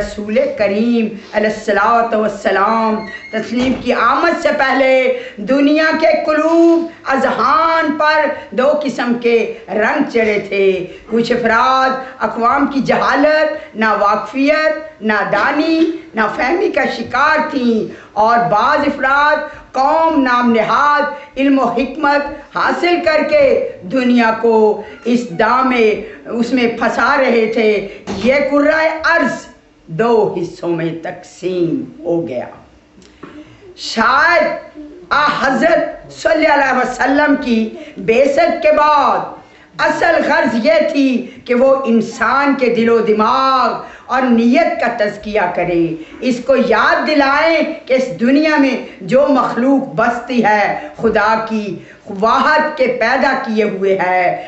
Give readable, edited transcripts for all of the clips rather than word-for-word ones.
رسول کریم علیہ الصلوۃ والسلام تسلیم کی آمد سے پہلے دنیا کے قلوب اذہان پر دو قسم کے رنگ چڑھے تھے۔ کچھ افراد اقوام کی جہالت، ناواقفیت، نادانی، نافہمی کا شکار تھیں، اور بعض افراد قوم نام نہاد علم و حکمت حاصل کر کے دنیا کو اس میں پھنسا رہے تھے۔ یہ کرۂ ارض دو حصوں میں تقسیم ہو گیا۔ شاید حضرت صلی اللہ علیہ وسلم کی بعثت کے بعد اصل غرض یہ تھی کہ وہ انسان کے دل و دماغ اور نیت کا تزکیہ کرے، اس کو یاد دلائیں کہ اس دنیا میں جو مخلوق بستی ہے خدا کی واحد کے پیدا کیے ہوئے ہے،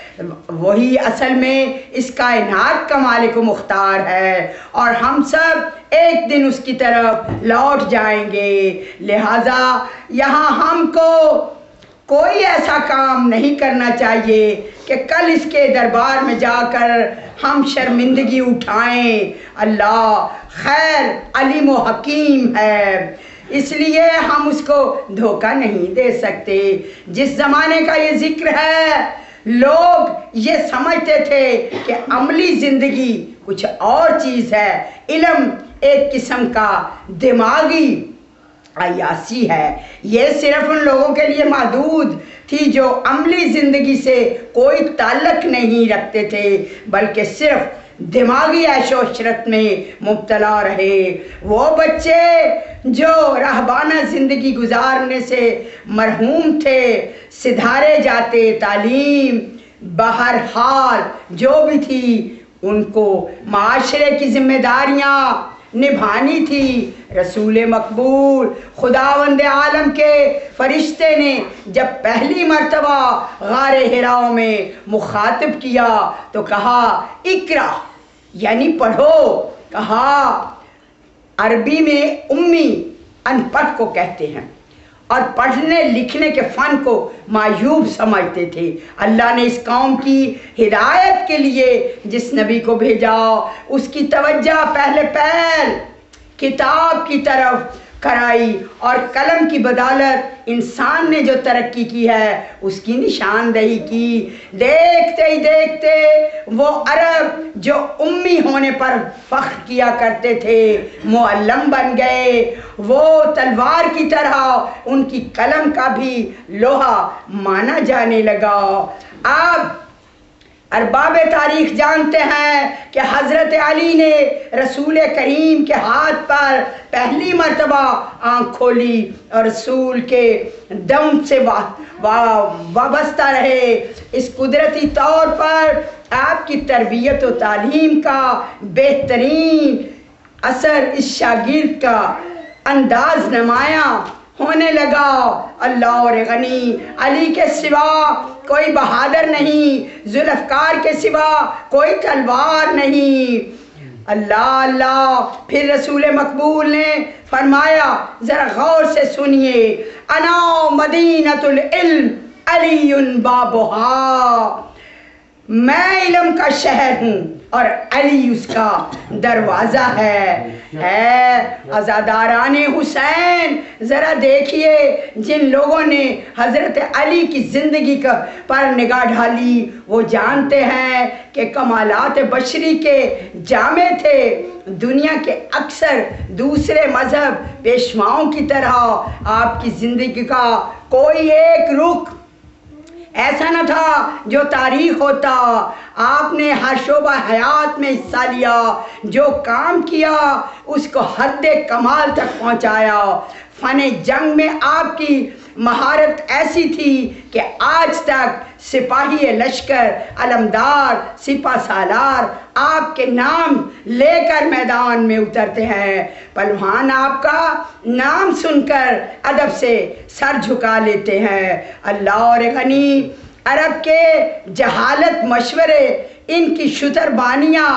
وہی اصل میں اس کائنات کا مالک و مختار ہے، اور ہم سب ایک دن اس کی طرف لوٹ جائیں گے۔ لہذا یہاں ہم کو کوئی ایسا کام نہیں کرنا چاہیے کہ کل اس کے دربار میں جا کر ہم شرمندگی اٹھائیں۔ اللہ خیر علیم و حکیم ہے، اس لیے ہم اس کو دھوکہ نہیں دے سکتے۔ جس زمانے کا یہ ذکر ہے، لوگ یہ سمجھتے تھے کہ عملی زندگی کچھ اور چیز ہے، علم ایک قسم کا دماغی عیاشی ہے۔ یہ صرف ان لوگوں کے لیے محدود تھی جو عملی زندگی سے کوئی تعلق نہیں رکھتے تھے، بلکہ صرف دماغی عیش و عشرت میں مبتلا رہے۔ وہ بچے جو راہبانہ زندگی گزارنے سے محروم تھے، سدھارے جاتے، تعلیم بہرحال جو بھی تھی ان کو معاشرے کی ذمہ داریاں نبھانی تھی۔ رسول مقبول خداوند عالم کے فرشتے نے جب پہلی مرتبہ غار حراء میں مخاطب کیا تو کہا اقرا، یعنی پڑھو۔ کہا عربی میں امی ان پڑھ کو کہتے ہیں، اور پڑھنے لکھنے کے فن کو معیوب سمجھتے تھے۔ اللہ نے اس قوم کی ہدایت کے لیے جس نبی کو بھیجا، اس کی توجہ پہلے کتاب کی طرف کرائی، اور قلم کی بدولت انسان نے جو ترقی کی ہے اس کی نشاندہی کی۔ دیکھتے ہی دیکھتے وہ عرب جو امی ہونے پر فخر کیا کرتے تھے معلم بن گئے۔ وہ تلوار کی طرح ان کی قلم کا بھی لوہا مانا جانے لگا۔ اب ارباب تاریخ جانتے ہیں کہ حضرت علی نے رسول کریم کے ہاتھ پر پہلی مرتبہ آنکھ کھولی اور رسول کے دم سے وابستہ رہے۔ اس قدرتی طور پر آپ کی تربیت و تعلیم کا بہترین اثر اس شاگرد کا انداز نمایاں ہونے لگا۔ اللہ اور غنی، علی کے سوا کوئی بہادر نہیں، ذوالفقار کے سوا کوئی تلوار نہیں۔ اللہ اللہ۔ پھر رسول مقبول نے فرمایا، ذرا غور سے سنیے، انا مدینۃ العلم علی بابھا، میں علم کا شہر ہوں اور علی اس کا دروازہ ہے۔ عزاداران حسین، ذرا دیکھیے جن لوگوں نے حضرت علی کی زندگی پر نگاہ ڈالی وہ جانتے ہیں کہ کمالات بشری کے جامع تھے۔ دنیا کے اکثر دوسرے مذہب پیشواؤں کی طرح آپ کی زندگی کا کوئی ایک رخ ایسا نہ تھا جو تاریخ ہوتا۔ آپ نے ہر شعبہ حیات میں حصہ لیا، جو کام کیا اس کو حد کمال تک پہنچایا۔ فن جنگ میں آپ کی مہارت ایسی تھی کہ آج تک سپاہی لشکر، علمدار، سپہ سالار آپ کے نام لے کر میدان میں اترتے ہیں۔ پہلوان آپ کا نام سن کر ادب سے سر جھکا لیتے ہیں۔ اللہ اور غنی، عرب کے جہالت مشورے، ان کی شتربانیاں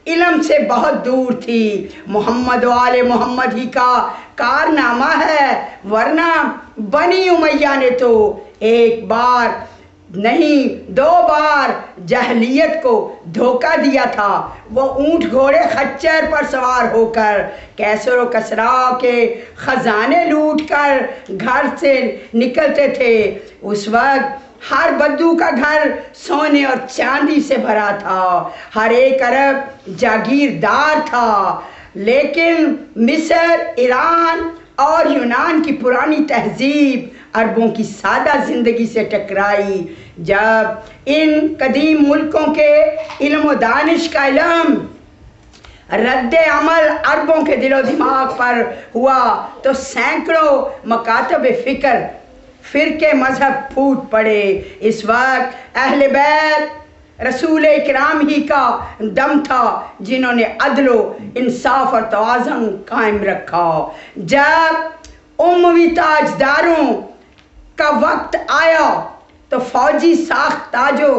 علم سے بہت دور تھی۔ محمد و آل محمد ہی کا کارنامہ ہے، ورنہ بنی امیہ نے تو ایک بار نہیں 2 بار جاہلیت کو دھوکہ دیا تھا۔ وہ اونٹ گھوڑے خچر پر سوار ہو کر کیسر و کسرا کے خزانے لوٹ کر گھر سے نکلتے تھے۔ اس وقت ہر بدو کا گھر سونے اور چاندی سے بھرا تھا، ہر ایک عرب جاگیردار تھا۔ لیکن مصر، ایران اور یونان کی پرانی تہذیب عربوں کی سادہ زندگی سے ٹکرائی۔ جب ان قدیم ملکوں کے علم و دانش کا علم رد عمل عربوں کے دل و دماغ پر ہوا تو سینکڑوں مکاتب فکر، فرقے، مذہب پھوٹ پڑے۔ اس وقت اہل بیت رسول اکرام ہی کا دم تھا جنہوں نے عدل و انصاف اور توازن قائم رکھا۔ جب اموی تاجداروں کا وقت آیا تو فوجی ساخت تاجو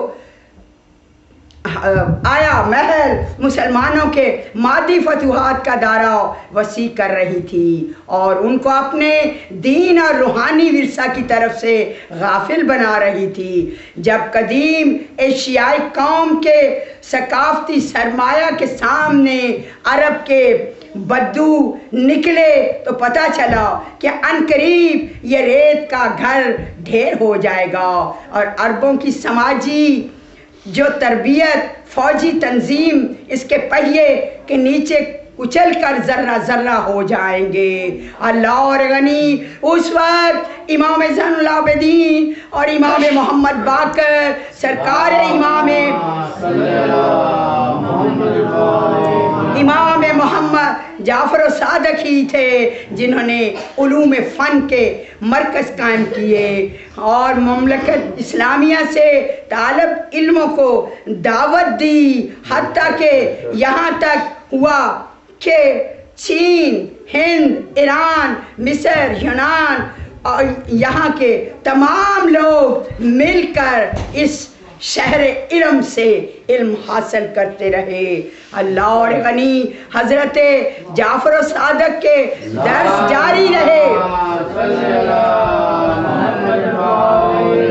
آیا محل مسلمانوں کے مادی فتوحات کا دائرہ وسیع کر رہی تھی اور ان کو اپنے دین اور روحانی ورثہ کی طرف سے غافل بنا رہی تھی۔ جب قدیم ایشیائی قوم کے ثقافتی سرمایہ کے سامنے عرب کے بدو نکلے تو پتہ چلا کہ عنقریب یہ ریت کا گھر ڈھیر ہو جائے گا اور عربوں کی سماجی جو تربیت، فوجی تنظیم اس کے پہیے کے نیچے کچل کر ذرہ ذرہ ہو جائیں گے۔ اللہ اور غنی اس وقت امام زین العابدین اور امام محمد باقر سرکار امام محمد جعفر صادق ہی تھے جنہوں نے علوم فن کے مرکز قائم کیے اور مملکت اسلامیہ سے طالب علموں کو دعوت دی، حتیٰ کہ یہاں تک ہوا کہ چین، ہند، ایران، مصر، یونان اور یہاں کے تمام لوگ مل کر اس شہر علم سے علم حاصل کرتے رہے۔ اللہ اور غنی حضرت جعفر صادق کے درس جاری رہے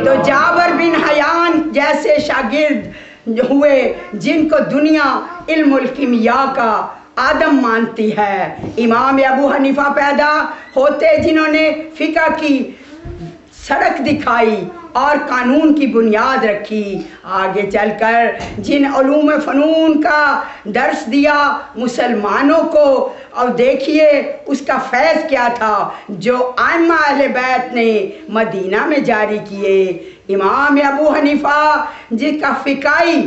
تو جابر بن حیان جیسے شاگرد ہوئے جن کو دنیا علم الکیمیا کا آدم مانتی ہے۔ امام ابو حنیفہ پیدا ہوتے جنہوں نے فقہ کی سڑک دکھائی اور قانون کی بنیاد رکھی، آگے چل کر جن علوم فنون کا درس دیا مسلمانوں کو، اور دیکھیے اس کا فیض کیا تھا جو ائمہ اہل بیت نے مدینہ میں جاری کیے۔ امام ابو حنیفہ جن کا فقائی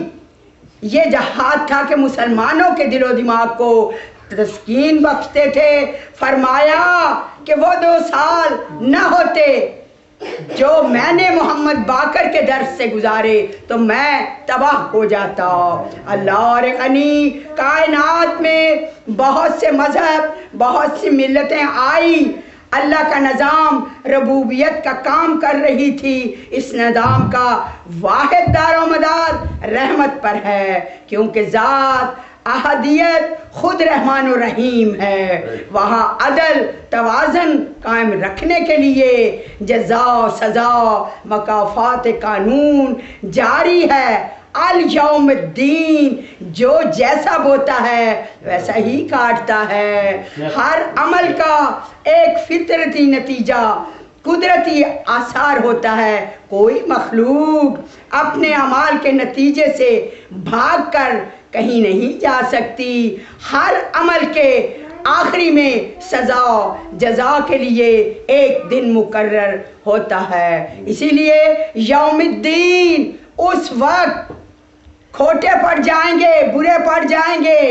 یہ جہاد تھا کہ مسلمانوں کے دل و دماغ کو تسکین بخشتے تھے، فرمایا کہ وہ 2 سال نہ ہوتے جو میں نے محمد باقر کے درس سے گزارے تو میں تباہ ہو جاتا۔ اللہ اور غنی کائنات میں بہت سے مذہب، بہت سی ملتیں آئی، اللہ کا نظام ربوبیت کا کام کر رہی تھی۔ اس نظام کا واحد دار و مدار رحمت پر ہے، کیونکہ ذات احدیت خود رحمان و رحیم ہے۔ وہاں عدل توازن قائم رکھنے کے لیے جزا سزا مکافات قانون جاری ہے۔ الیوم الدین جو جیسا بوتا ہے ویسا ہی کاٹتا ہے۔ ہر عمل کا ایک فطرتی نتیجہ قدرتی آثار ہوتا ہے۔ کوئی مخلوق اپنے اعمال کے نتیجے سے بھاگ کر کہیں نہیں جا سکتی۔ ہر عمل کے آخری میں سزا جزا کے لیے ایک دن مقرر ہوتا ہے۔ اسی لیے یوم الدین اس وقت کھوٹے پڑ جائیں گے، برے پڑ جائیں گے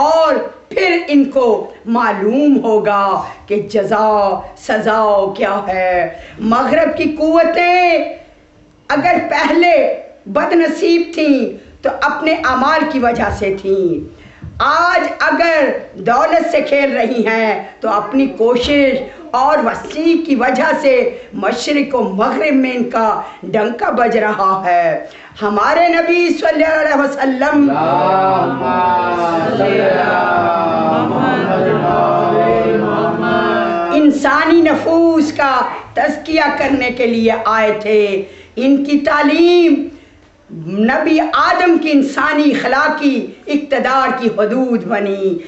اور پھر ان کو معلوم ہوگا کہ جزا سزا کیا ہے۔ مغرب کی قوتیں اگر پہلے بد نصیب تھیں تو اپنے اعمال کی وجہ سے تھیں، آج اگر دولت سے کھیل رہی ہیں تو اپنی کوشش اور وسیع کی وجہ سے مشرق و مغرب میں ان کا ڈنکا بج رہا ہے۔ ہمارے نبی صلی اللہ علیہ وسلم انسانی نفوس کا تزکیہ کرنے کے لیے آئے تھے ان کی تعلیم نبی آدم کی انسانی اخلاقی اقتدار کی حدود بنی.